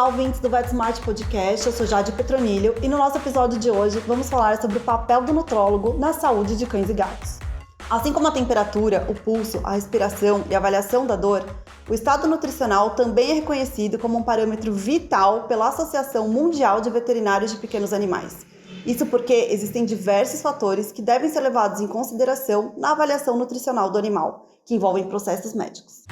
Olá, ouvintes do VetSmart Podcast, eu sou Jade Petronilho e no nosso episódio de hoje vamos falar sobre o papel do nutrólogo na saúde de cães e gatos. Assim como a temperatura, o pulso, a respiração e a avaliação da dor, o estado nutricional também é reconhecido como um parâmetro vital pela Associação Mundial de Veterinários de Pequenos Animais. Isso porque existem diversos fatores que devem ser levados em consideração na avaliação nutricional do animal, que envolvem processos médicos.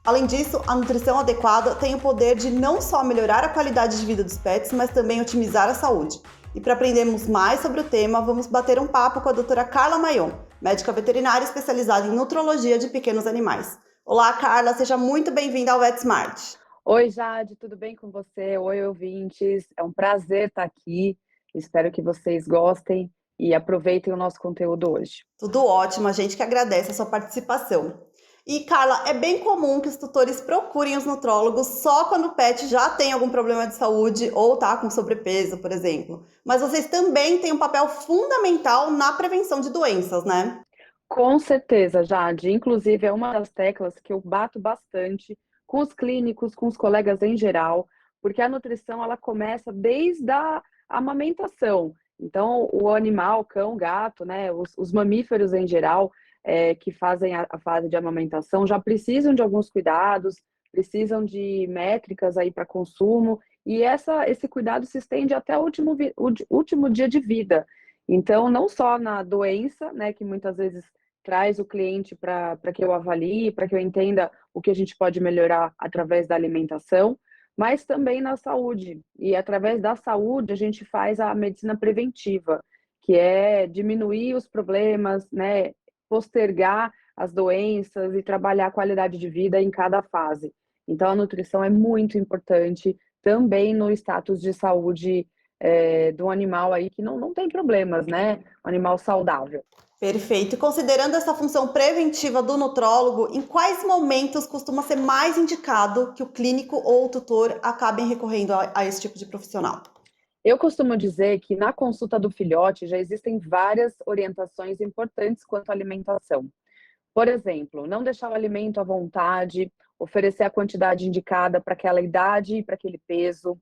Além disso, a nutrição adequada tem o poder de não só melhorar a qualidade de vida dos pets, mas também otimizar a saúde. E para aprendermos mais sobre o tema, vamos bater um papo com a doutora Carla Mayon, médica veterinária especializada em nutrologia de pequenos animais. Olá, Carla, seja muito bem-vinda ao VetSmart. Oi, Jade, tudo bem com você? Oi, ouvintes. É um prazer estar aqui. Espero que vocês gostem e aproveitem o nosso conteúdo hoje. Tudo ótimo, a gente que agradece a sua participação. E, Carla, é bem comum que os tutores procurem os nutrólogos só quando o pet já tem algum problema de saúde ou tá com sobrepeso, por exemplo. Mas vocês também têm um papel fundamental na prevenção de doenças, né? Com certeza, Jade. Inclusive, é uma das teclas que eu bato bastante com os clínicos, com os colegas em geral, porque a nutrição ela começa desde a amamentação. Então, o animal, cão, gato, né, os mamíferos em geral, que fazem a fase de amamentação, já precisam de alguns cuidados, precisam de métricas aí para consumo, e esse cuidado se estende até o último dia de vida. Então, não só na doença, né, que muitas vezes traz o cliente para que eu avalie, para que eu entenda o que a gente pode melhorar através da alimentação, mas também na saúde. E através da saúde a gente faz a medicina preventiva, que é diminuir os problemas, né, postergar as doenças e trabalhar a qualidade de vida em cada fase. Então a nutrição é muito importante também no status de saúde do animal aí que não tem problemas, né? Um animal saudável. Perfeito. E considerando essa função preventiva do nutrólogo, em quais momentos costuma ser mais indicado que o clínico ou o tutor acabem recorrendo a esse tipo de profissional? Eu costumo dizer que na consulta do filhote já existem várias orientações importantes quanto à alimentação. Por exemplo, não deixar o alimento à vontade, oferecer a quantidade indicada para aquela idade e para aquele peso,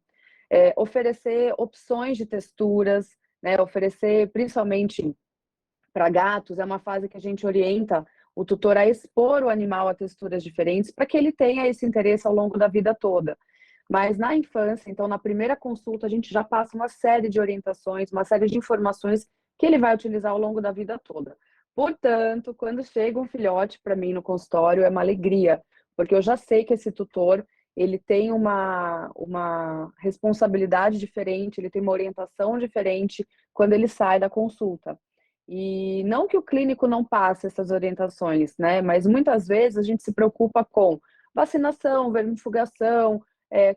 oferecer opções de texturas, né, oferecer principalmente para gatos, é uma fase que a gente orienta o tutor a expor o animal a texturas diferentes para que ele tenha esse interesse ao longo da vida toda. Mas na infância, então na primeira consulta, a gente já passa uma série de orientações, uma série de informações que ele vai utilizar ao longo da vida toda. Portanto, quando chega um filhote para mim no consultório, é uma alegria, porque eu já sei que esse tutor ele tem uma responsabilidade diferente, ele tem uma orientação diferente quando ele sai da consulta. E não que o clínico não passe essas orientações, né? Mas muitas vezes a gente se preocupa com vacinação, vermifugação,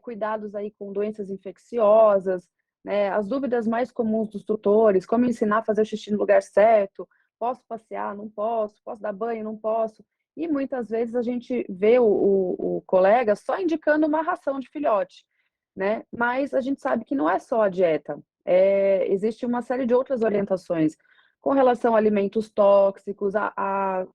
cuidados aí com doenças infecciosas, né? As dúvidas mais comuns dos tutores, como ensinar a fazer o xixi no lugar certo, posso passear, não posso, posso dar banho, não posso. E muitas vezes a gente vê o colega só indicando uma ração de filhote, né? Mas a gente sabe que não é só a dieta, existe uma série de outras orientações com relação a alimentos tóxicos, a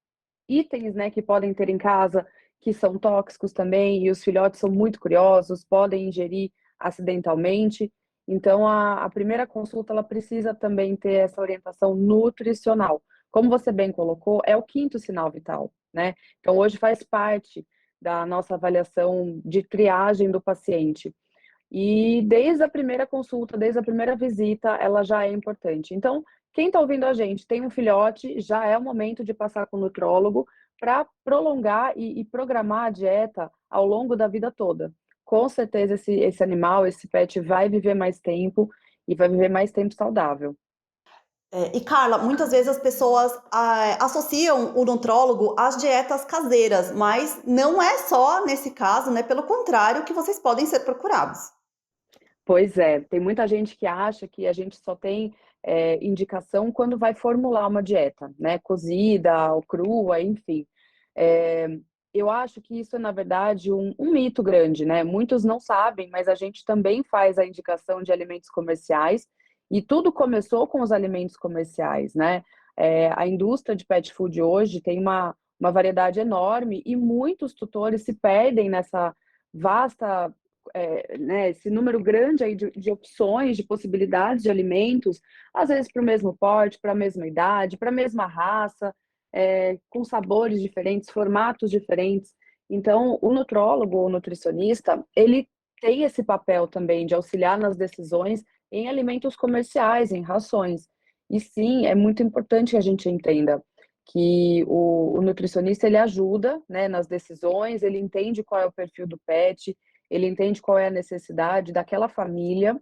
itens, né, que podem ter em casa que são tóxicos também, e os filhotes são muito curiosos, podem ingerir acidentalmente. Então, a primeira consulta ela precisa também ter essa orientação nutricional. Como você bem colocou, é o quinto sinal vital, né? Então, hoje faz parte da nossa avaliação de triagem do paciente. E desde a primeira consulta, desde a primeira visita, ela já é importante. Então, quem está ouvindo a gente tem um filhote, já é o momento de passar com o nutrólogo para prolongar e programar a dieta ao longo da vida toda. Com certeza esse animal, esse pet vai viver mais tempo e vai viver mais tempo saudável. E Carla, muitas vezes as pessoas associam o nutrólogo às dietas caseiras, mas não é só nesse caso, né? Pelo contrário, que vocês podem ser procurados. Pois é, tem muita gente que acha que a gente só tem indicação quando vai formular uma dieta, né? Cozida ou crua, enfim. É, eu acho que isso é, na verdade, um mito grande, né? Muitos não sabem, mas a gente também faz a indicação de alimentos comerciais e tudo começou com os alimentos comerciais, né? A indústria de pet food hoje tem uma variedade enorme e muitos tutores se perdem nessa vasta, né, esse número grande aí de opções, de possibilidades de alimentos, às vezes para o mesmo porte, para a mesma idade, para a mesma raça, com sabores diferentes, formatos diferentes. Então, o nutrólogo ou nutricionista, ele tem esse papel também de auxiliar nas decisões em alimentos comerciais, em rações. E sim, é muito importante que a gente entenda que o nutricionista ele ajuda, né, nas decisões, ele entende qual é o perfil do pet, ele entende qual é a necessidade daquela família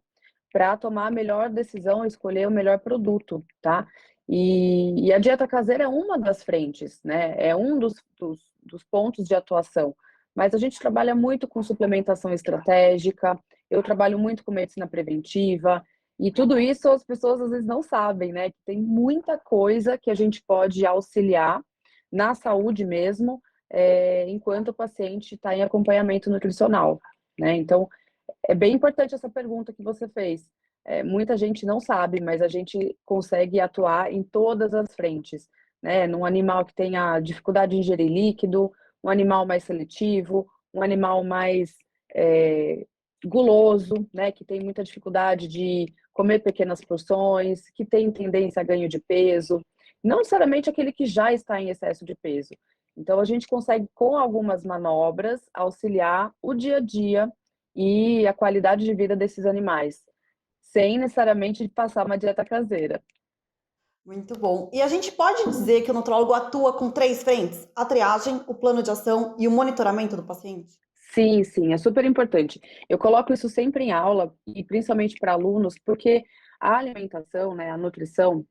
para tomar a melhor decisão, escolher o melhor produto, tá? E a dieta caseira é uma das frentes, né? É um dos pontos de atuação. Mas a gente trabalha muito com suplementação estratégica, eu trabalho muito com medicina preventiva, e tudo isso as pessoas às vezes não sabem, né? Que tem muita coisa que a gente pode auxiliar na saúde mesmo, enquanto o paciente está em acompanhamento nutricional, né? Então, é bem importante essa pergunta que você fez. Muita gente não sabe, mas a gente consegue atuar em todas as frentes, né? Num animal que tenha dificuldade de ingerir líquido, um animal mais seletivo, um animal mais é, guloso, né? Que tem muita dificuldade de comer pequenas porções, que tem tendência a ganho de peso, não necessariamente aquele que já está em excesso de peso. Então, a gente consegue, com algumas manobras, auxiliar o dia a dia e a qualidade de vida desses animais, sem necessariamente passar uma dieta caseira. Muito bom. E a gente pode dizer que o nutrólogo atua com três frentes: a triagem, o plano de ação e o monitoramento do paciente? Sim, sim, é super importante. Eu coloco isso sempre em aula, e principalmente para alunos, porque a alimentação, né, a nutrição,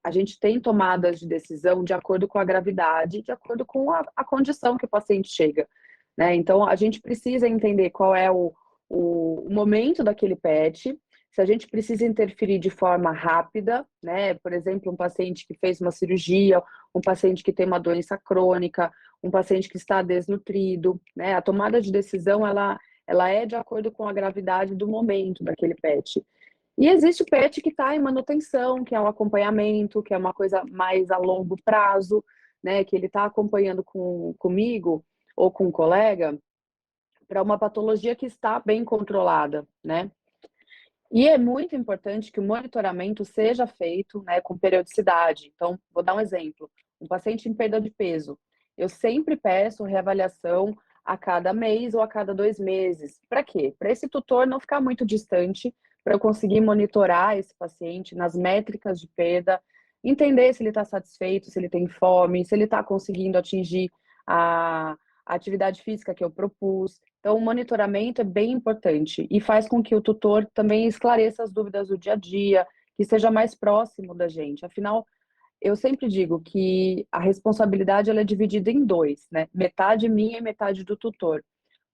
a gente tem tomadas de decisão de acordo com a gravidade, de acordo com a condição que o paciente chega, né? Então, a gente precisa entender qual é o momento daquele pet, se a gente precisa interferir de forma rápida, né? Por exemplo, um paciente que fez uma cirurgia, um paciente que tem uma doença crônica, um paciente que está desnutrido, né? A tomada de decisão, ela é de acordo com a gravidade do momento daquele pet. E existe o pet que está em manutenção, que é um acompanhamento, que é uma coisa mais a longo prazo, né? Que ele está acompanhando comigo ou com um colega para uma patologia que está bem controlada, né? E é muito importante que o monitoramento seja feito, né, com periodicidade. Então, vou dar um exemplo. Um paciente em perda de peso. Eu sempre peço reavaliação a cada mês ou a cada 2 meses. Para quê? Para esse tutor não ficar muito distante, para eu conseguir monitorar esse paciente nas métricas de perda, entender se ele está satisfeito, se ele tem fome, se ele está conseguindo atingir a atividade física que eu propus. Então, o monitoramento é bem importante e faz com que o tutor também esclareça as dúvidas do dia a dia, que seja mais próximo da gente. Afinal, eu sempre digo que a responsabilidade ela é dividida em dois, né? Metade minha e metade do tutor.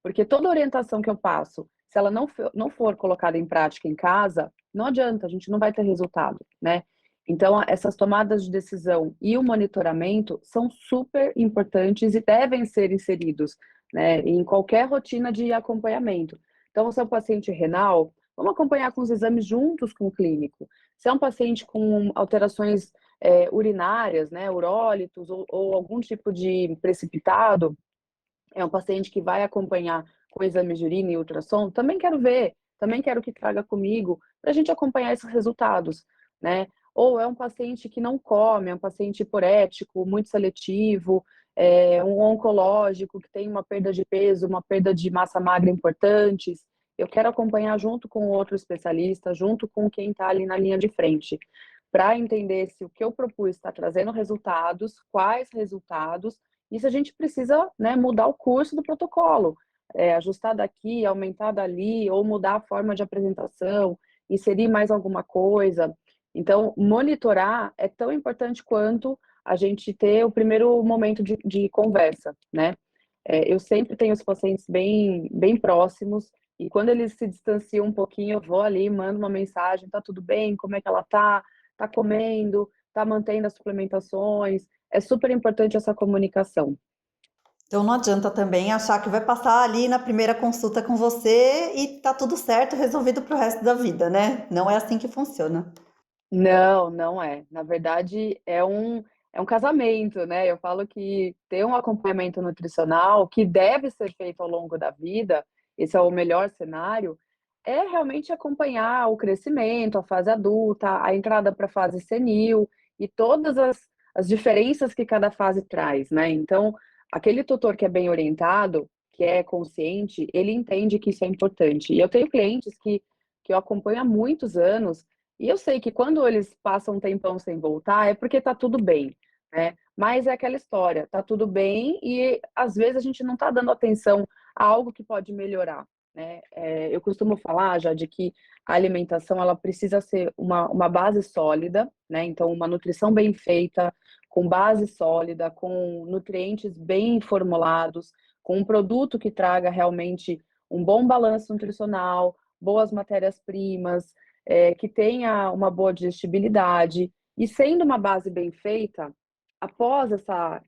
Porque toda orientação que eu passo, se ela não for colocada em prática em casa, não adianta, a gente não vai ter resultado, né? Então, essas tomadas de decisão e o monitoramento são super importantes e devem ser inseridos, né, em qualquer rotina de acompanhamento. Então, se é um paciente renal, vamos acompanhar com os exames juntos com o clínico. Se é um paciente com alterações urinárias, né, urólitos ou algum tipo de precipitado, é um paciente que vai acompanhar com exames de urina e ultrassom, também quero ver, também quero que traga comigo para a gente acompanhar esses resultados, né? Ou é um paciente que não come, é um paciente hiporético, muito seletivo, um oncológico que tem uma perda de peso, uma perda de massa magra importantes. Eu quero acompanhar junto com outro especialista, junto com quem está ali na linha de frente, para entender se o que eu propus está trazendo resultados, quais resultados, e se a gente precisa, né, mudar o curso do protocolo, ajustar daqui, aumentar dali, ou mudar a forma de apresentação, inserir mais alguma coisa. Então, monitorar é tão importante quanto a gente ter o primeiro momento de conversa, né? Eu sempre tenho os pacientes bem, bem próximos, e quando eles se distanciam um pouquinho, eu vou ali, mando uma mensagem, tá tudo bem? Como é que ela tá? Tá comendo? Tá mantendo as suplementações? É super importante essa comunicação. Então não adianta também achar que vai passar ali na primeira consulta com você e tá tudo certo, resolvido pro resto da vida, né? Não é assim que funciona. Não, não é. Na verdade, é um casamento, né? Eu falo que ter um acompanhamento nutricional que deve ser feito ao longo da vida, esse é o melhor cenário, é realmente acompanhar o crescimento, a fase adulta, a entrada para a fase senil e todas as diferenças que cada fase traz, né? Então, aquele tutor que é bem orientado, que é consciente, ele entende que isso é importante. E eu tenho clientes que eu acompanho há muitos anos e eu sei que quando eles passam um tempão sem voltar é porque tá tudo bem, né? Mas é aquela história, tá tudo bem e às vezes a gente não tá dando atenção a algo que pode melhorar, né? Eu costumo falar já de que a alimentação ela precisa ser uma base sólida, né? Então uma nutrição bem feita, com base sólida, com nutrientes bem formulados, com um produto que traga realmente um bom balanço nutricional, boas matérias-primas, que tenha uma boa digestibilidade. E sendo uma base bem feita, após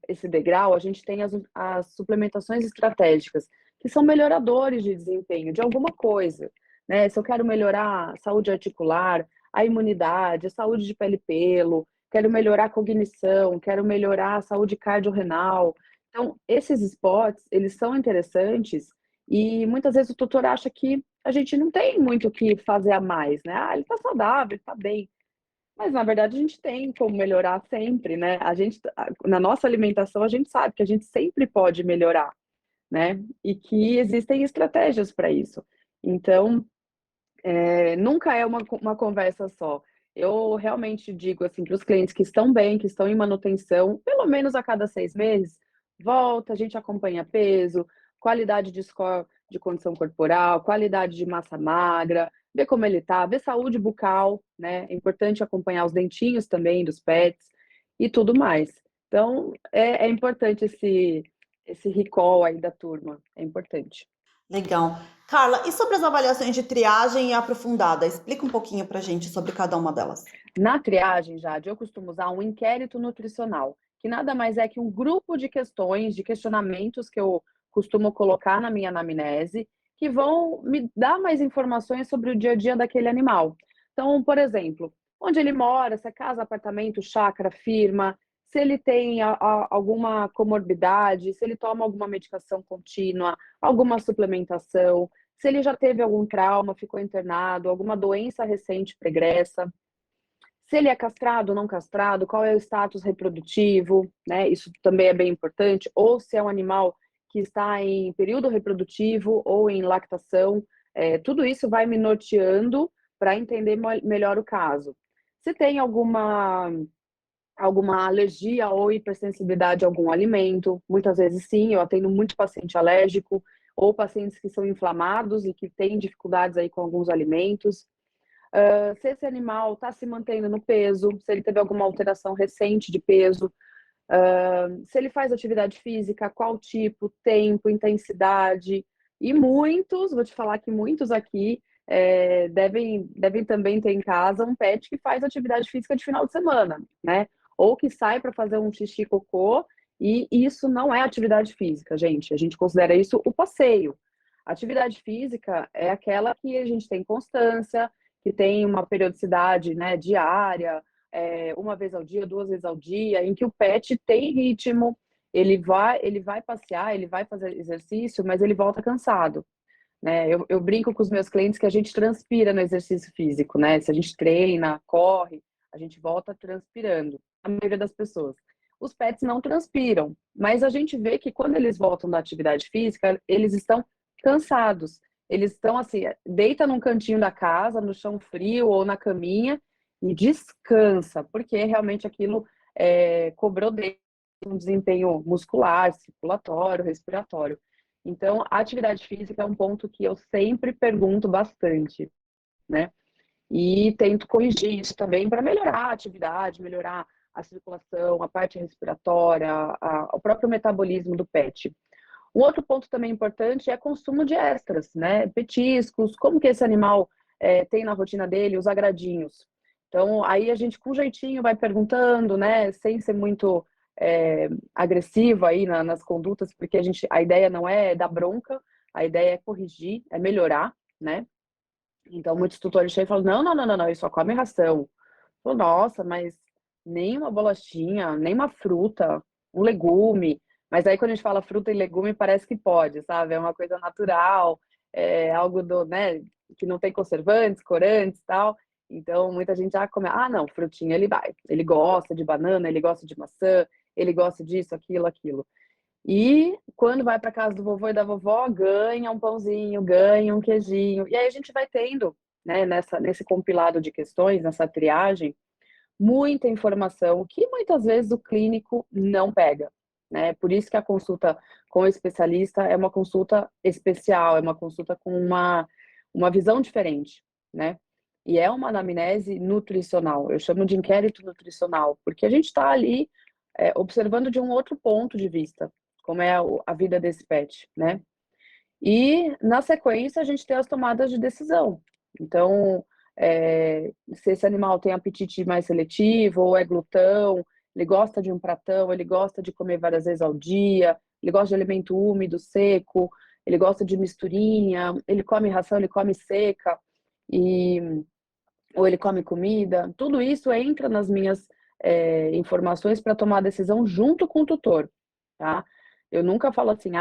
esse degrau, a gente tem as suplementações estratégicas, que são melhoradores de desempenho de alguma coisa. Né? Se eu quero melhorar a saúde articular, a imunidade, a saúde de pele e pelo, quero melhorar a cognição, quero melhorar a saúde cardiorrenal. Então, esses spots, eles são interessantes e muitas vezes o tutor acha que a gente não tem muito o que fazer a mais, né? Ah, ele tá saudável, ele tá bem. Mas na verdade a gente tem como melhorar sempre, né? Na nossa alimentação a gente sabe que a gente sempre pode melhorar, né? E que existem estratégias para isso. Então, nunca é uma conversa só. Eu realmente digo assim para os clientes que estão bem, que estão em manutenção, pelo menos a cada 6 meses, volta, a gente acompanha peso, qualidade de score de condição corporal, qualidade de massa magra, vê como ele tá, vê saúde bucal, né? É importante acompanhar os dentinhos também dos pets e tudo mais. Então, é importante esse recall aí da turma, é importante. Legal. Carla, e sobre as avaliações de triagem e aprofundada? Explica um pouquinho pra gente sobre cada uma delas. Na triagem, Jade, eu costumo usar um inquérito nutricional, que nada mais é que um grupo de questões, de questionamentos que eu costumo colocar na minha anamnese, que vão me dar mais informações sobre o dia a dia daquele animal. Então, por exemplo, onde ele mora, se é casa, apartamento, chácara, firma, se ele tem alguma comorbidade, se ele toma alguma medicação contínua, alguma suplementação, se ele já teve algum trauma, ficou internado, alguma doença recente pregressa, se ele é castrado ou não castrado, qual é o status reprodutivo, né? Isso também é bem importante. Ou se é um animal que está em período reprodutivo ou em lactação. Tudo isso vai me norteando para entender melhor o caso. Se tem alguma alergia ou hipersensibilidade a algum alimento, muitas vezes sim, eu atendo muito paciente alérgico ou pacientes que são inflamados e que têm dificuldades aí com alguns alimentos. Se esse animal está se mantendo no peso, se ele teve alguma alteração recente de peso, se ele faz atividade física, qual tipo, tempo, intensidade. E muitos, vou te falar que muitos aqui devem também ter em casa um pet que faz atividade física de final de semana, né? Ou que sai para fazer um xixi cocô, e isso não é atividade física, gente. A gente considera isso o passeio. Atividade física é aquela que a gente tem constância, que tem uma periodicidade, né, diária, uma vez ao dia, 2 vezes ao dia, em que o pet tem ritmo, ele vai passear, ele vai fazer exercício, mas ele volta cansado, né? Eu brinco com os meus clientes que a gente transpira no exercício físico, né? Se a gente treina, corre, a gente volta transpirando, a maioria das pessoas. Os pets não transpiram, mas a gente vê que quando eles voltam da atividade física, eles estão cansados. Eles estão assim, deita num cantinho da casa, no chão frio ou na caminha e descansa, porque realmente aquilo cobrou dele um desempenho muscular, circulatório, respiratório. Então, a atividade física é um ponto que eu sempre pergunto bastante, né? E tento corrigir isso também para melhorar a atividade, melhorar a circulação, a parte respiratória, o próprio metabolismo do pet. Um outro ponto também importante é consumo de extras, né? Petiscos, como que esse animal tem na rotina dele, os agradinhos. Então, aí a gente com jeitinho vai perguntando, né? Sem ser muito agressivo aí nas condutas, porque a ideia não é dar bronca, a ideia é corrigir, é melhorar, né? Então, muitos tutores chegam e falam, não, não, não, não, não, ele só come ração. Eu falo, nossa, mas nem uma bolachinha, nem uma fruta, um legume. Mas aí quando a gente fala fruta e legume, parece que pode, sabe? É uma coisa natural, é algo né, que não tem conservantes, corantes e tal. Então, muita gente já come, não, frutinha ele vai. Ele gosta de banana, ele gosta de maçã, ele gosta disso, aquilo, aquilo. E quando vai para casa do vovô e da vovó, ganha um pãozinho, ganha um queijinho. E aí a gente vai tendo, né, nesse compilado de questões, nessa triagem, muita informação que muitas vezes o clínico não pega, né? Por isso que a consulta com o especialista é uma consulta especial, é uma consulta com uma visão diferente, né? E é uma anamnese nutricional, eu chamo de inquérito nutricional, porque a gente está ali observando de um outro ponto de vista, como é a vida desse pet, né? E, na sequência, a gente tem as tomadas de decisão. Então, se esse animal tem apetite mais seletivo, ou é glutão, ele gosta de um pratão, ele gosta de comer várias vezes ao dia, ele gosta de alimento úmido, seco, ele gosta de misturinha, ele come ração, ele come seca, e, ou ele come comida. Tudo isso entra nas minhas informações para tomar a decisão junto com o tutor, tá? Eu nunca falo assim,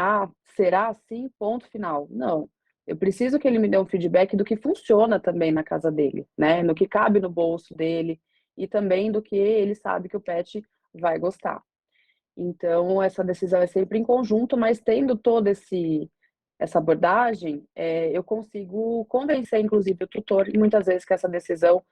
será assim, ponto final. Não. Eu preciso que ele me dê um feedback do que funciona também na casa dele, né? No que cabe no bolso dele e também do que ele sabe que o pet vai gostar. Então, essa decisão é sempre em conjunto, mas tendo toda essa abordagem, eu consigo convencer, inclusive, o tutor, e muitas vezes que essa decisão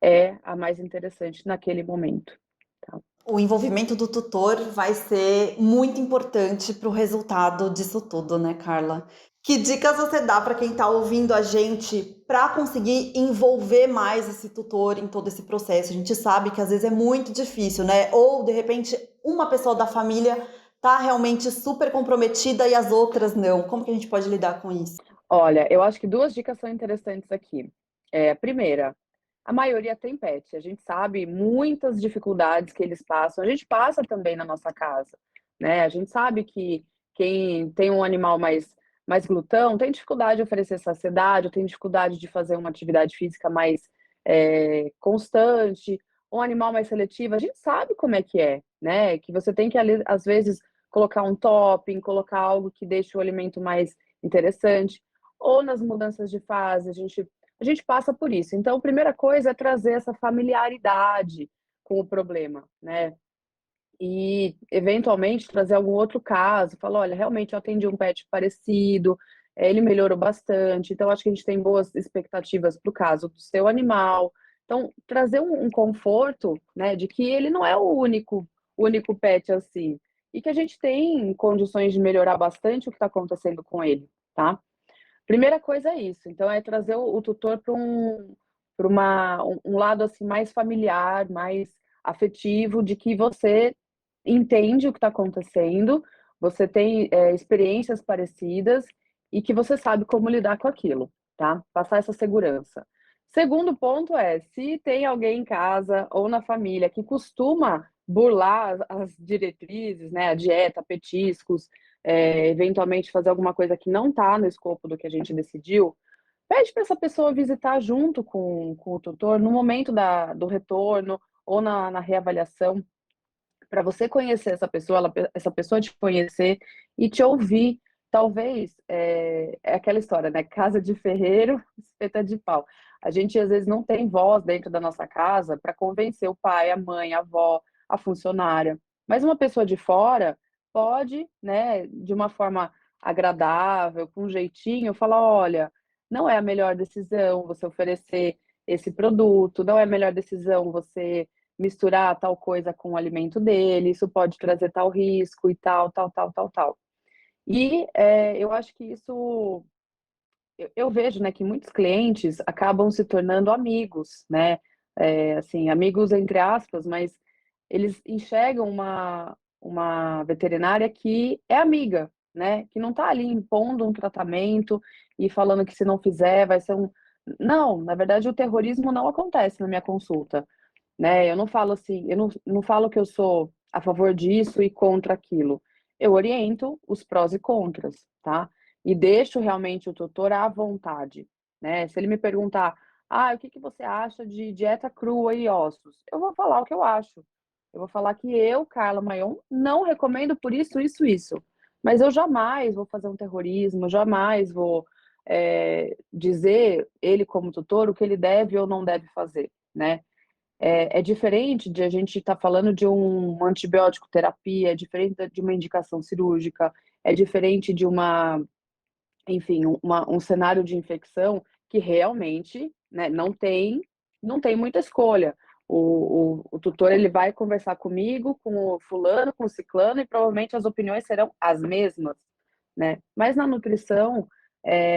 é a mais interessante naquele momento. Tá? O envolvimento do tutor vai ser muito importante para o resultado disso tudo, né, Carla? Que dicas você dá para quem está ouvindo a gente para conseguir envolver mais esse tutor em todo esse processo? A gente sabe que às vezes é muito difícil, né? Ou de repente uma pessoa da família está realmente super comprometida e as outras não. Como que a gente pode lidar com isso? Olha, eu acho que 2 dicas são interessantes aqui. Primeira, a maioria tem pet, a gente sabe muitas dificuldades que eles passam, a gente passa também na nossa casa, né? A gente sabe que quem tem um animal mais glutão tem dificuldade de oferecer saciedade, tem dificuldade de fazer uma atividade física mais constante, um animal mais seletivo, a gente sabe como é, né? Que você tem que, às vezes, colocar um topping, colocar algo que deixe o alimento mais interessante, ou nas mudanças de fase, a gente passa por isso. Então, a primeira coisa é trazer essa familiaridade com o problema, né? E, eventualmente, trazer algum outro caso. Falar, olha, realmente eu atendi um pet parecido, ele melhorou bastante, então acho que a gente tem boas expectativas para o caso do seu animal. Então, trazer um conforto, né, de que ele não é o único pet assim, e que a gente tem condições de melhorar bastante o que está acontecendo com ele, tá? Primeira coisa é isso, então é trazer o tutor para um lado assim mais familiar, mais afetivo, de que você entende o que está acontecendo, você tem experiências parecidas e que você sabe como lidar com aquilo, tá? Passar essa segurança. Segundo ponto se tem alguém em casa ou na família que costuma burlar as diretrizes, né, a dieta, petiscos, eventualmente fazer alguma coisa que não está no escopo do que a gente decidiu, pede para essa pessoa visitar junto com o tutor no momento do retorno ou na reavaliação, para você conhecer essa pessoa, essa pessoa te conhecer e te ouvir. Talvez, é aquela história, né? Casa de ferreiro, espeta de pau. A gente, às vezes, não tem voz dentro da nossa casa para convencer o pai, a mãe, a avó, a funcionária. Mas uma pessoa de fora pode, né, de uma forma agradável, com um jeitinho, falar: olha, não é a melhor decisão você oferecer esse produto, não é a melhor decisão você misturar tal coisa com o alimento dele, isso pode trazer tal risco e tal, tal, tal, tal, tal. E eu acho que isso, eu vejo, né, que muitos clientes acabam se tornando amigos, né? Assim, amigos entre aspas, mas eles enxergam uma veterinária que é amiga, né? Que não está ali impondo um tratamento e falando que se não fizer vai ser um. Não, na verdade o terrorismo não acontece na minha consulta, né? Eu não falo assim, eu não falo que eu sou a favor disso e contra aquilo. Eu oriento os prós e contras, tá? E deixo realmente o tutor à vontade, né? Se ele me perguntar, Ah, o que que você acha de dieta crua e ossos? Eu vou falar o que eu acho. Eu vou falar que eu, Carla Maion, não recomendo por isso, isso, isso. Mas eu jamais vou fazer um terrorismo, jamais vou dizer, ele como tutor, o que ele deve ou não deve fazer, né? É diferente de a gente estar falando de um antibiótico terapia, é diferente de uma indicação cirúrgica, é diferente de uma, enfim, um cenário de infecção que realmente, né, não tem muita escolha. O tutor ele vai conversar comigo, com o fulano, com o ciclano, e provavelmente as opiniões serão as mesmas, né? Mas na nutrição,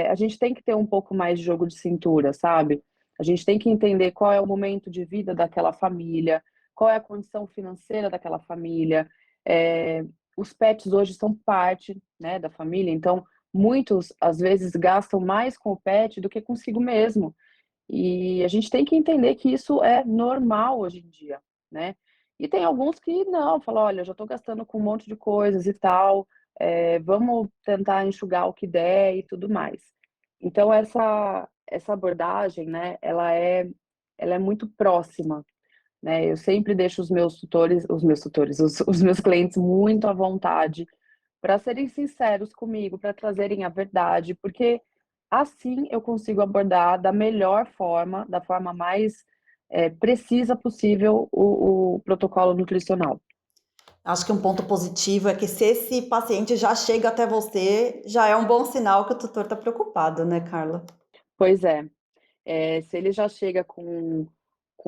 a gente tem que ter um pouco mais de jogo de cintura, sabe? A gente tem que entender qual é o momento de vida daquela família, qual é a condição financeira daquela família. É, os pets hoje são parte, né, da família, então muitos, às vezes, gastam mais com o pet do que consigo mesmo. E a gente tem que entender que isso é normal hoje em dia, né? E tem alguns que não, falam, olha, eu já estou gastando com um monte de coisas e tal, vamos tentar enxugar o que der e tudo mais. Então, essa abordagem, né, ela é muito próxima, né? Eu sempre deixo os meus clientes muito à vontade para serem sinceros comigo, para trazerem a verdade, porque assim eu consigo abordar da melhor forma, da forma mais precisa possível o protocolo nutricional. Acho que um ponto positivo é que se esse paciente já chega até você, já é um bom sinal que o tutor está preocupado, né, Carla? Pois é, se ele já chega com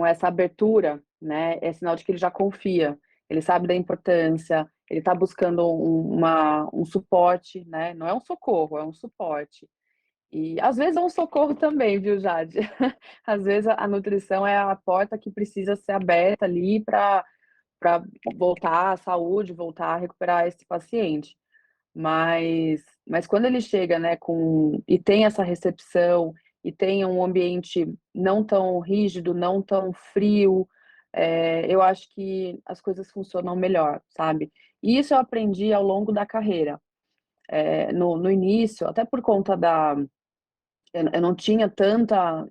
essa abertura, né, é sinal de que ele já confia, ele sabe da importância, ele está buscando um suporte, né, não é um socorro, é um suporte. E às vezes é um socorro também, viu, Jade? Às vezes a nutrição é a porta que precisa ser aberta ali para voltar à saúde, voltar a recuperar esse paciente. Mas quando ele chega, né, e tem essa recepção e tem um ambiente não tão rígido, não tão frio, eu acho que as coisas funcionam melhor, sabe? E isso eu aprendi ao longo da carreira. No início, até por conta eu não tinha tanta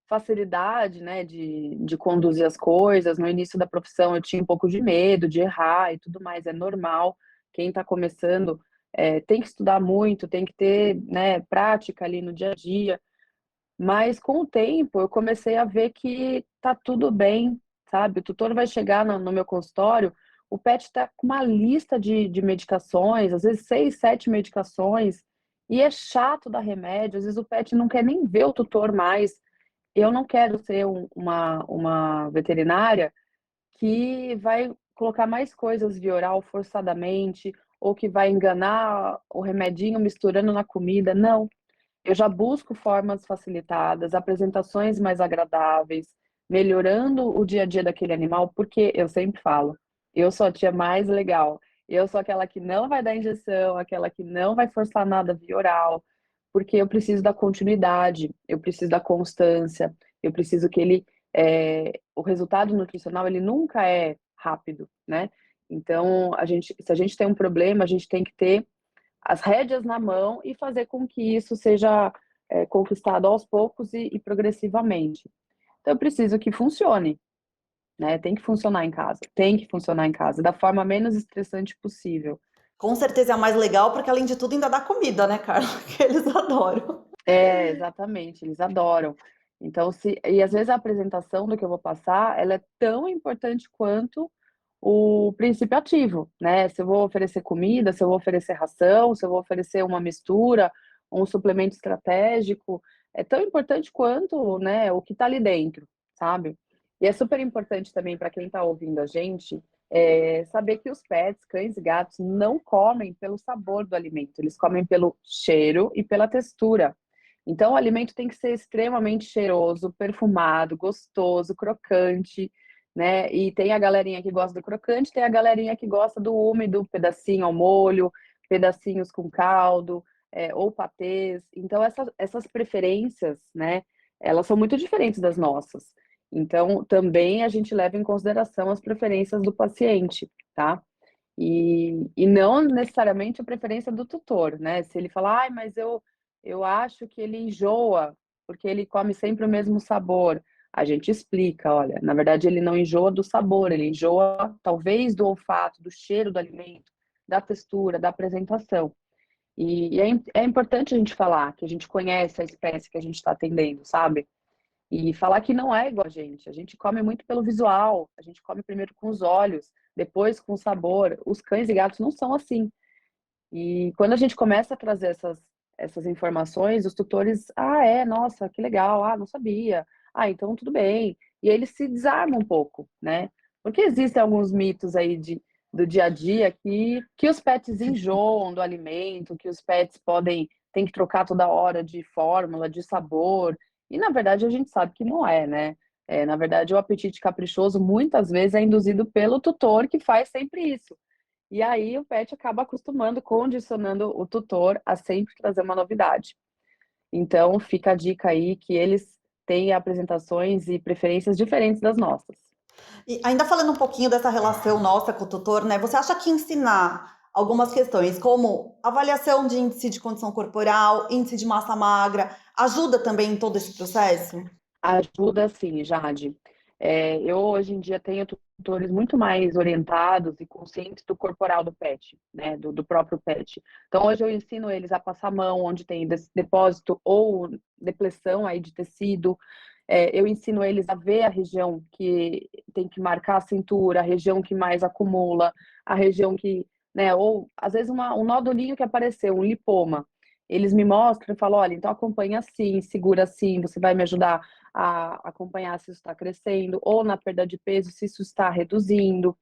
facilidade, né, de conduzir as coisas. No início da profissão eu tinha um pouco de medo de errar e tudo mais, é normal. Quem está começando tem que estudar muito, tem que ter, né, prática ali no dia a dia. Mas com o tempo eu comecei a ver que tá tudo bem, sabe? O tutor vai chegar no meu consultório, o pet está com uma lista de medicações, às vezes 6, 7 medicações, e é chato dar remédio, às vezes o pet não quer nem ver o tutor mais. Eu não quero ser uma veterinária que vai colocar mais coisas via oral forçadamente, ou que vai enganar o remedinho misturando na comida. Não, eu já busco formas facilitadas, apresentações mais agradáveis, melhorando o dia a dia daquele animal, porque eu sempre falo, eu sou a tia mais legal. Eu sou aquela que não vai dar injeção, aquela que não vai forçar nada via oral, porque eu preciso da continuidade, eu preciso da constância, eu preciso que o resultado nutricional, ele nunca é rápido, né? Então, se a gente tem um problema, a gente tem que ter as rédeas na mão e fazer com que isso seja conquistado aos poucos e progressivamente. Então, eu preciso que funcione, né? Tem que funcionar em casa, tem que funcionar em casa, da forma menos estressante possível. Com certeza é a mais legal, porque além de tudo ainda dá comida, né, Carla? Que eles adoram. Exatamente, eles adoram. Então, e às vezes a apresentação do que eu vou passar, ela é tão importante quanto o princípio ativo, né? Se eu vou oferecer comida, se eu vou oferecer ração, se eu vou oferecer uma mistura, um suplemento estratégico, é tão importante quanto, né, o que está ali dentro, sabe? E é super importante também para quem está ouvindo a gente, saber que os pets, cães e gatos, não comem pelo sabor do alimento, eles comem pelo cheiro e pela textura. Então, o alimento tem que ser extremamente cheiroso, perfumado, gostoso, crocante, né? E tem a galerinha que gosta do crocante, tem a galerinha que gosta do úmido, pedacinho ao molho, pedacinhos com caldo, ou patês. Então, essas preferências, né? Elas são muito diferentes das nossas. Então, também a gente leva em consideração as preferências do paciente, tá? E não necessariamente a preferência do tutor, né? Se ele falar, ai, mas eu acho que ele enjoa, porque ele come sempre o mesmo sabor. A gente explica, olha, na verdade ele não enjoa do sabor, ele enjoa talvez do olfato, do cheiro do alimento, da textura, da apresentação. É importante a gente falar que a gente conhece a espécie que a gente está atendendo, sabe? E falar que não é igual a gente. A gente come muito pelo visual, a gente come primeiro com os olhos, depois com o sabor. Os cães e gatos não são assim. E quando a gente começa a trazer essas informações, os tutores, nossa, que legal, não sabia, então tudo bem. E aí eles se desarmam um pouco, né? Porque existem alguns mitos aí do dia a dia que os pets enjoam do alimento, que os pets tem que trocar toda hora de fórmula, de sabor. E na verdade a gente sabe que não é, né? Na verdade, o apetite caprichoso muitas vezes é induzido pelo tutor que faz sempre isso. E aí o pet acaba acostumando, condicionando o tutor a sempre trazer uma novidade. Então, fica a dica aí que eles têm apresentações e preferências diferentes das nossas. E ainda falando um pouquinho dessa relação nossa com o tutor, né? Você acha que ensinar algumas questões, como avaliação de índice de condição corporal, índice de massa magra, ajuda também em todo esse processo? Ajuda sim, Jade. Eu hoje em dia tenho tutores muito mais orientados e conscientes do corporal do pet, né, do próprio pet. Então hoje eu ensino eles a passar a mão onde tem depósito ou depressão aí de tecido. Eu ensino eles a ver a região que tem que marcar a cintura, a região que mais acumula, a região que, né, ou às vezes um nódulinho que apareceu, um lipoma. Eles me mostram e falam, olha, então acompanha assim, segura assim, você vai me ajudar a acompanhar se isso está crescendo, ou na perda de peso, se isso está reduzindo.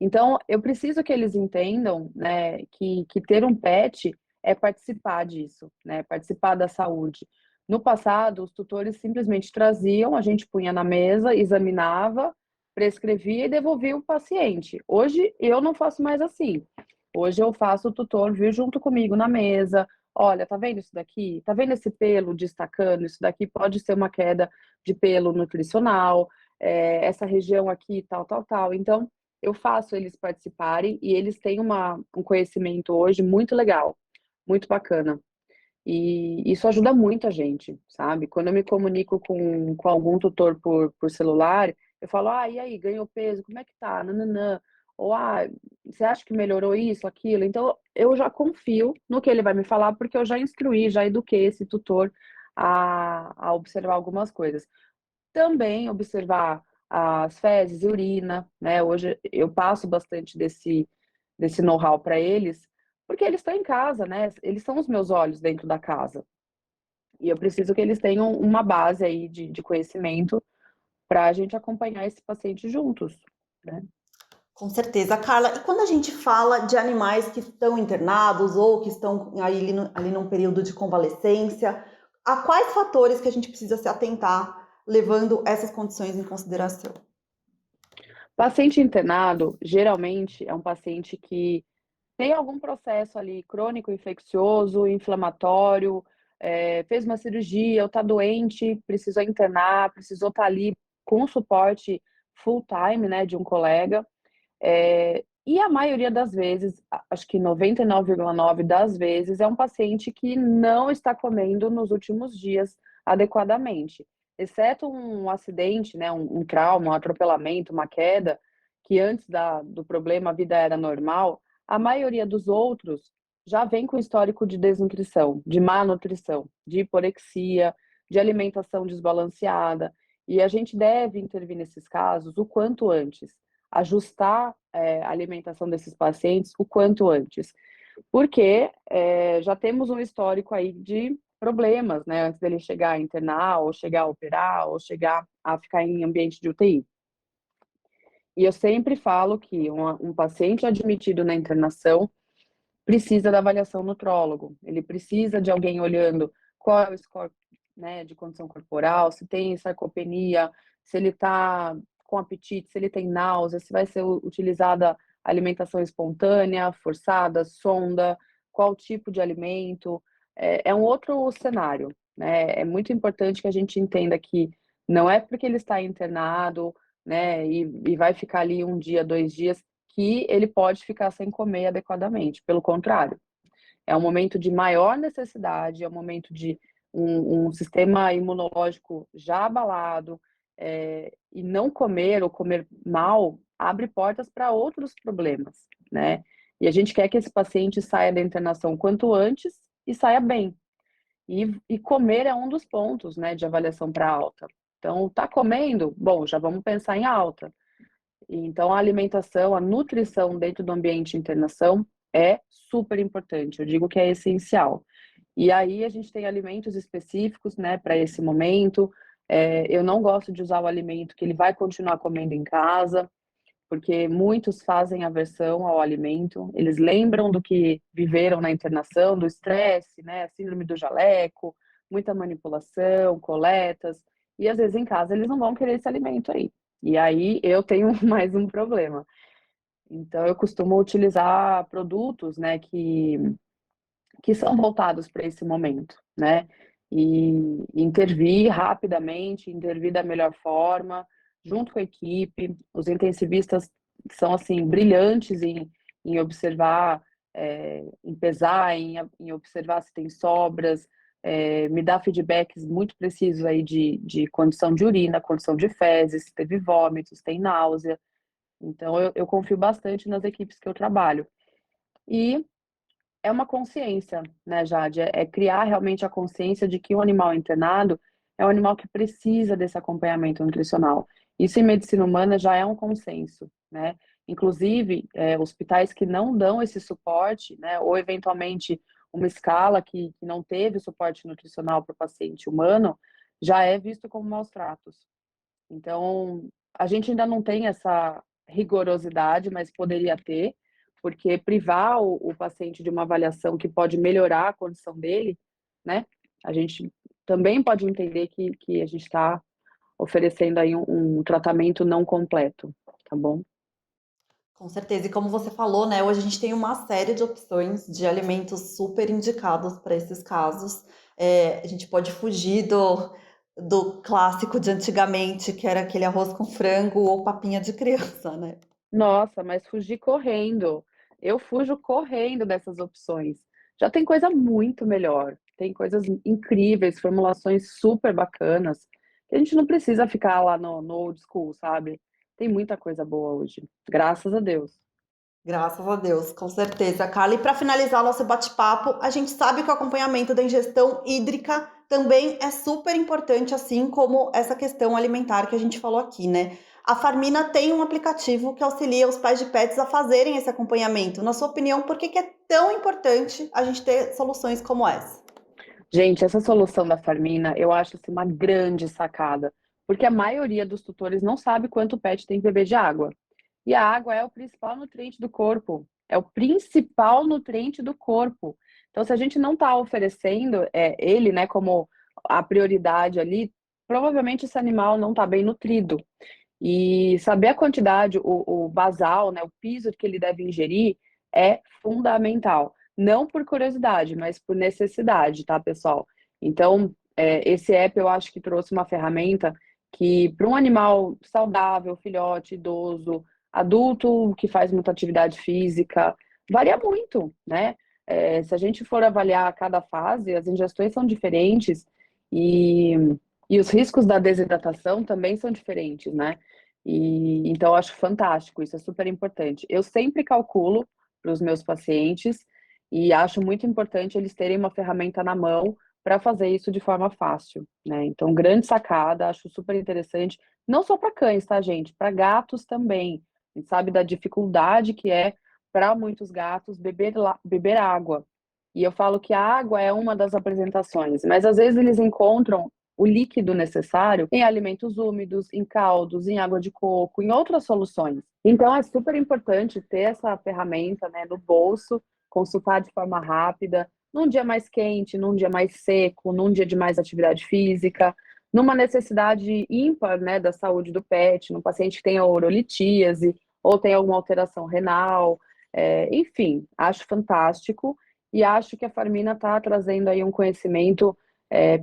Então, eu preciso que eles entendam, né, que ter um pet é participar disso, né, participar da saúde. No passado, os tutores simplesmente traziam, a gente punha na mesa, examinava, prescrevia e devolvia o paciente. Hoje, eu não faço mais assim. Hoje eu faço o tutor vir junto comigo na mesa. Olha, tá vendo isso daqui? Tá vendo esse pelo destacando? Isso daqui pode ser uma queda de pelo nutricional, essa região aqui, tal, tal, tal. Então, eu faço eles participarem e eles têm um conhecimento hoje muito legal, muito bacana. E isso ajuda muito a gente, sabe? Quando eu me comunico com algum tutor por celular, eu falo, e aí, ganhou peso? Como é que tá? Nananã. Ou, você acha que melhorou isso, aquilo? Então, eu já confio no que ele vai me falar, porque eu já instruí, já eduquei esse tutor a observar algumas coisas. Também observar as fezes e urina, né? Hoje eu passo bastante desse know-how para eles, porque eles estão em casa, né? Eles são os meus olhos dentro da casa. E eu preciso que eles tenham uma base aí de conhecimento para a gente acompanhar esse paciente juntos, né? Com certeza, Carla. E quando a gente fala de animais que estão internados ou que estão ali num período de convalescência, a quais fatores que a gente precisa se atentar, levando essas condições em consideração? Paciente internado, geralmente, é um paciente que tem algum processo ali crônico, infeccioso, inflamatório, fez uma cirurgia, ou está doente, precisou internar, precisou estar ali com o suporte full time, né, de um colega. E a maioria das vezes, acho que 99,9 das vezes, é um paciente que não está comendo nos últimos dias adequadamente. Exceto um acidente, né, um trauma, um atropelamento, uma queda, que antes do problema a vida era normal, a maioria dos outros já vem com histórico de desnutrição, de má nutrição, de hiporexia, de alimentação desbalanceada. E a gente deve intervir nesses casos o quanto antes, ajustar a alimentação desses pacientes o quanto antes, porque já temos um histórico aí de problemas, né, antes dele chegar a internar, ou chegar a operar, ou chegar a ficar em ambiente de UTI. E eu sempre falo que um paciente admitido na internação precisa da avaliação nutrólogo, ele precisa de alguém olhando qual é o score, né, de condição corporal, se tem sarcopenia, se ele está com apetite, se ele tem náusea, se vai ser utilizada alimentação espontânea, forçada, sonda, qual tipo de alimento. É um outro cenário, né? É muito importante que a gente entenda que não é porque ele está internado, né, e vai ficar ali um dia, 2 dias, que ele pode ficar sem comer adequadamente. Pelo contrário, é um momento de maior necessidade, é um momento de um sistema imunológico já abalado, e não comer ou comer mal abre portas para outros problemas, né? E a gente quer que esse paciente saia da internação quanto antes e saia bem. E comer é um dos pontos, né, de avaliação para alta. Então, tá comendo? Bom, já vamos pensar em alta. Então, a alimentação, a nutrição dentro do ambiente de internação é super importante. Eu digo que é essencial. E aí a gente tem alimentos específicos, né, para esse momento. Eu não gosto de usar o alimento que ele vai continuar comendo em casa, porque muitos fazem aversão ao alimento. Eles lembram do que viveram na internação, do estresse, né, síndrome do jaleco, muita manipulação, coletas. E às vezes em casa eles não vão querer esse alimento aí. E aí eu tenho mais um problema. Então eu costumo utilizar produtos, né, que são voltados para esse momento, né? E intervir rapidamente, intervir da melhor forma, junto com a equipe. Os intensivistas são, assim, brilhantes em observar, em pesar, em observar se tem sobras, me dá feedbacks muito precisos aí de condição de urina, condição de fezes, se teve vômitos, se tem náusea. Então, eu confio bastante nas equipes que eu trabalho. E é uma consciência, né, Jade? É criar realmente a consciência de que o animal internado é um animal que precisa desse acompanhamento nutricional. Isso em medicina humana já é um consenso, né? Inclusive, hospitais que não dão esse suporte, né, ou eventualmente uma escala que não teve suporte nutricional para o paciente humano, já é visto como maus tratos. Então, a gente ainda não tem essa rigorosidade, mas poderia ter, porque privar o paciente de uma avaliação que pode melhorar a condição dele, né? A gente também pode entender que a gente está oferecendo aí um tratamento não completo, tá bom? Com certeza. E como você falou, né, hoje a gente tem uma série de opções de alimentos super indicados para esses casos. A gente pode fugir do clássico de antigamente, que era aquele arroz com frango ou papinha de criança, né? Nossa, mas fugir correndo. Eu fujo correndo dessas opções. Já tem coisa muito melhor. Tem coisas incríveis, formulações super bacanas. Que a gente não precisa ficar lá no old school, sabe? Tem muita coisa boa hoje. Graças a Deus. Graças a Deus, com certeza, Carla. E para finalizar nosso bate-papo, a gente sabe que o acompanhamento da ingestão hídrica também é super importante, assim como essa questão alimentar que a gente falou aqui, né? A Farmina tem um aplicativo que auxilia os pais de pets a fazerem esse acompanhamento. Na sua opinião, por que que é tão importante a gente ter soluções como essa? Gente, essa solução da Farmina, eu acho assim, uma grande sacada. Porque a maioria dos tutores não sabe quanto o pet tem que beber de água. E a água é o principal nutriente do corpo. É o principal nutriente do corpo. Então, se a gente não está oferecendo ele, né, como a prioridade ali, provavelmente esse animal não está bem nutrido. E saber a quantidade, o basal, né, o piso que ele deve ingerir é fundamental. Não por curiosidade, mas por necessidade, tá, pessoal? Então, esse app eu acho que trouxe uma ferramenta que, para um animal saudável, filhote, idoso, adulto que faz muita atividade física, varia muito, né? Se a gente for avaliar cada fase, as ingestões são diferentes e, e os riscos da desidratação também são diferentes, né? E então eu acho fantástico, isso é super importante. Eu sempre calculo para os meus pacientes e acho muito importante eles terem uma ferramenta na mão para fazer isso de forma fácil, né? Então, grande sacada, acho super interessante, não só para cães, tá, gente? Para gatos também. A gente sabe da dificuldade que é para muitos gatos beber água. E eu falo que a água é uma das apresentações, mas às vezes eles encontram o líquido necessário em alimentos úmidos, em caldos, em água de coco, em outras soluções. Então é super importante ter essa ferramenta, né, no bolso, consultar de forma rápida, num dia mais quente, num dia mais seco, num dia de mais atividade física, numa necessidade ímpar, né, da saúde do pet, num paciente que tem urolitíase ou tem alguma alteração renal, enfim, acho fantástico e acho que a Farmina está trazendo aí um conhecimento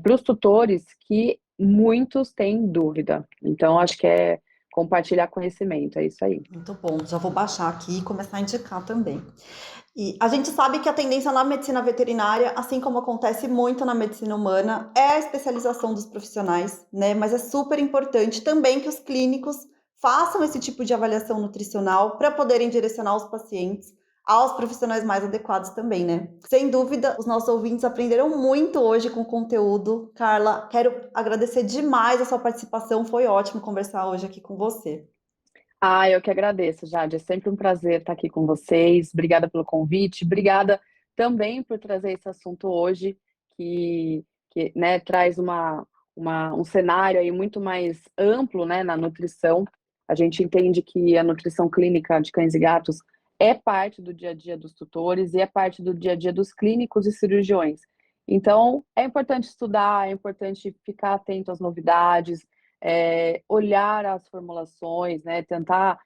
para os tutores que muitos têm dúvida. Então, acho que é compartilhar conhecimento, é isso aí. Muito bom, já vou baixar aqui e começar a indicar também. E a gente sabe que a tendência na medicina veterinária, assim como acontece muito na medicina humana, é a especialização dos profissionais, né? Mas é super importante também que os clínicos façam esse tipo de avaliação nutricional para poderem direcionar os pacientes aos profissionais mais adequados também, né? Sem dúvida, os nossos ouvintes aprenderam muito hoje com o conteúdo. Carla, quero agradecer demais a sua participação, foi ótimo conversar hoje aqui com você. Eu que agradeço, Jade. É sempre um prazer estar aqui com vocês. Obrigada pelo convite. Obrigada também por trazer esse assunto hoje, que né, traz um cenário aí muito mais amplo, né, na nutrição. A gente entende que a nutrição clínica de cães e gatos é parte do dia a dia dos tutores e é parte do dia a dia dos clínicos e cirurgiões. Então, é importante estudar, é importante ficar atento às novidades, olhar as formulações, né, tentar,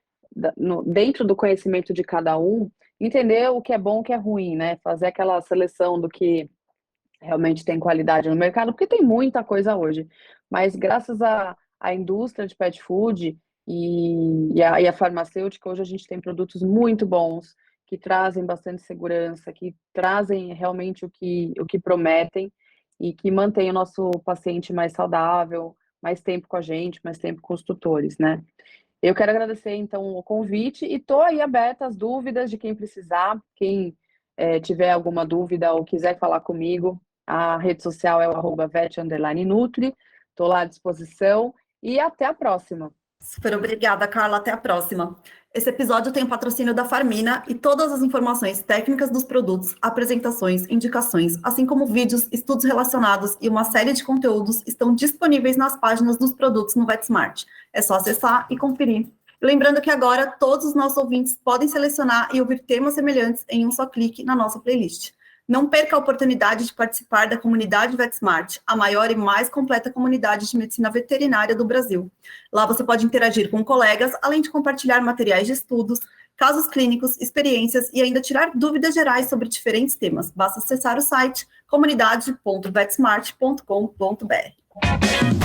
dentro do conhecimento de cada um, entender o que é bom e o que é ruim, né, fazer aquela seleção do que realmente tem qualidade no mercado, porque tem muita coisa hoje, mas graças à indústria de pet food e a farmacêutica, hoje a gente tem produtos muito bons, que trazem bastante segurança, que trazem realmente o que prometem e que mantém o nosso paciente mais saudável, mais tempo com a gente, mais tempo com os tutores, né? Eu quero agradecer, então, o convite e estou aí aberta às dúvidas de quem precisar, quem tiver alguma dúvida ou quiser falar comigo, a rede social é o @vet_nutri, estou lá à disposição e até a próxima. Super obrigada, Carla. Até a próxima. Esse episódio tem o patrocínio da Farmina e todas as informações técnicas dos produtos, apresentações, indicações, assim como vídeos, estudos relacionados e uma série de conteúdos estão disponíveis nas páginas dos produtos no VetSmart. É só acessar e conferir. Lembrando que agora todos os nossos ouvintes podem selecionar e ouvir temas semelhantes em um só clique na nossa playlist. Não perca a oportunidade de participar da comunidade VetSmart, a maior e mais completa comunidade de medicina veterinária do Brasil. Lá você pode interagir com colegas, além de compartilhar materiais de estudos, casos clínicos, experiências e ainda tirar dúvidas gerais sobre diferentes temas. Basta acessar o site comunidade.vetsmart.com.br.